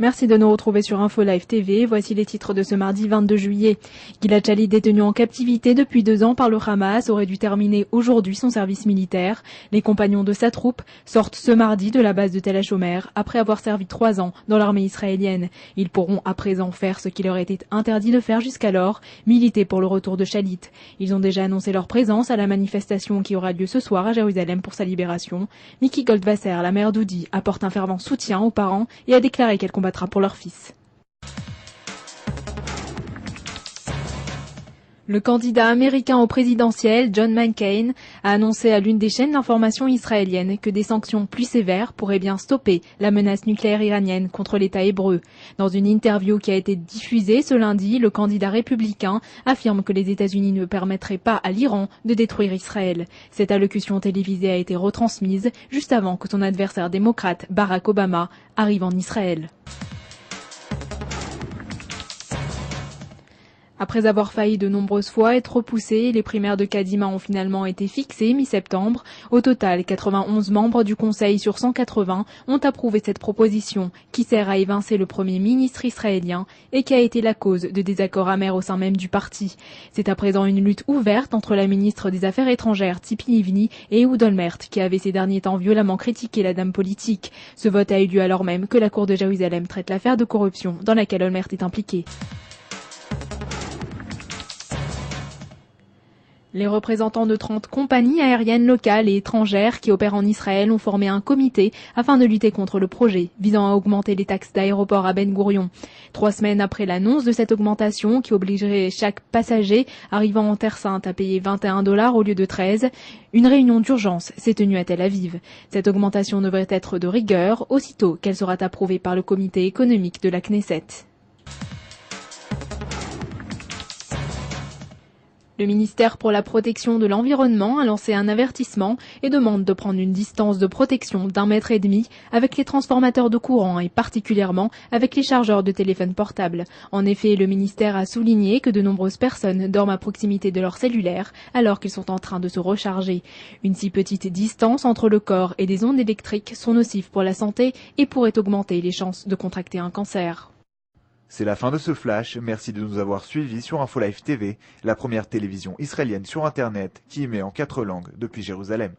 Merci de nous retrouver sur Info Live TV. Voici les titres de ce mardi 22 juillet. Gilad Shalit, détenu en captivité depuis 2 ans par le Hamas, aurait dû terminer aujourd'hui son service militaire. Les compagnons de sa troupe sortent ce mardi de la base de Tel HaShomer après avoir servi 3 ans dans l'armée israélienne. Ils pourront à présent faire ce qui leur était interdit de faire jusqu'alors, militer pour le retour de Shalit. Ils ont déjà annoncé leur présence à la manifestation qui aura lieu ce soir à Jérusalem pour sa libération. Miki Goldwasser, la mère d'Udi, apporte un fervent soutien aux parents et a déclaré qu'elle combattra pour leur fils. Le candidat américain au présidentiel, John McCain, a annoncé à l'une des chaînes d'information israéliennes que des sanctions plus sévères pourraient bien stopper la menace nucléaire iranienne contre l'État hébreu. Dans une interview qui a été diffusée ce lundi, le candidat républicain affirme que les États-Unis ne permettraient pas à l'Iran de détruire Israël. Cette allocution télévisée a été retransmise juste avant que son adversaire démocrate, Barack Obama, arrive en Israël. Après avoir failli de nombreuses fois être repoussées, les primaires de Kadima ont finalement été fixées mi-septembre. Au total, 91 membres du Conseil sur 180 ont approuvé cette proposition qui sert à évincer le Premier ministre israélien et qui a été la cause de désaccords amers au sein même du parti. C'est à présent une lutte ouverte entre la ministre des Affaires étrangères Tzipi Livni et Ehud Olmert qui avait ces derniers temps violemment critiqué la dame politique. Ce vote a eu lieu alors même que la Cour de Jérusalem traite l'affaire de corruption dans laquelle Olmert est impliqué. Les représentants de 30 compagnies aériennes locales et étrangères qui opèrent en Israël ont formé un comité afin de lutter contre le projet visant à augmenter les taxes d'aéroport à Ben Gourion. 3 semaines après l'annonce de cette augmentation qui obligerait chaque passager arrivant en Terre Sainte à payer $21 au lieu de 13, une réunion d'urgence s'est tenue à Tel Aviv. Cette augmentation devrait être de rigueur aussitôt qu'elle sera approuvée par le comité économique de la Knesset. Le ministère pour la protection de l'environnement a lancé un avertissement et demande de prendre une distance de protection d'1,5 mètre avec les transformateurs de courant et particulièrement avec les chargeurs de téléphone portable. En effet, le ministère a souligné que de nombreuses personnes dorment à proximité de leur cellulaire alors qu'ils sont en train de se recharger. Une si petite distance entre le corps et des ondes électriques sont nocives pour la santé et pourraient augmenter les chances de contracter un cancer. C'est la fin de ce flash, merci de nous avoir suivis sur Info Live TV, la première télévision israélienne sur Internet qui émet en 4 langues depuis Jérusalem.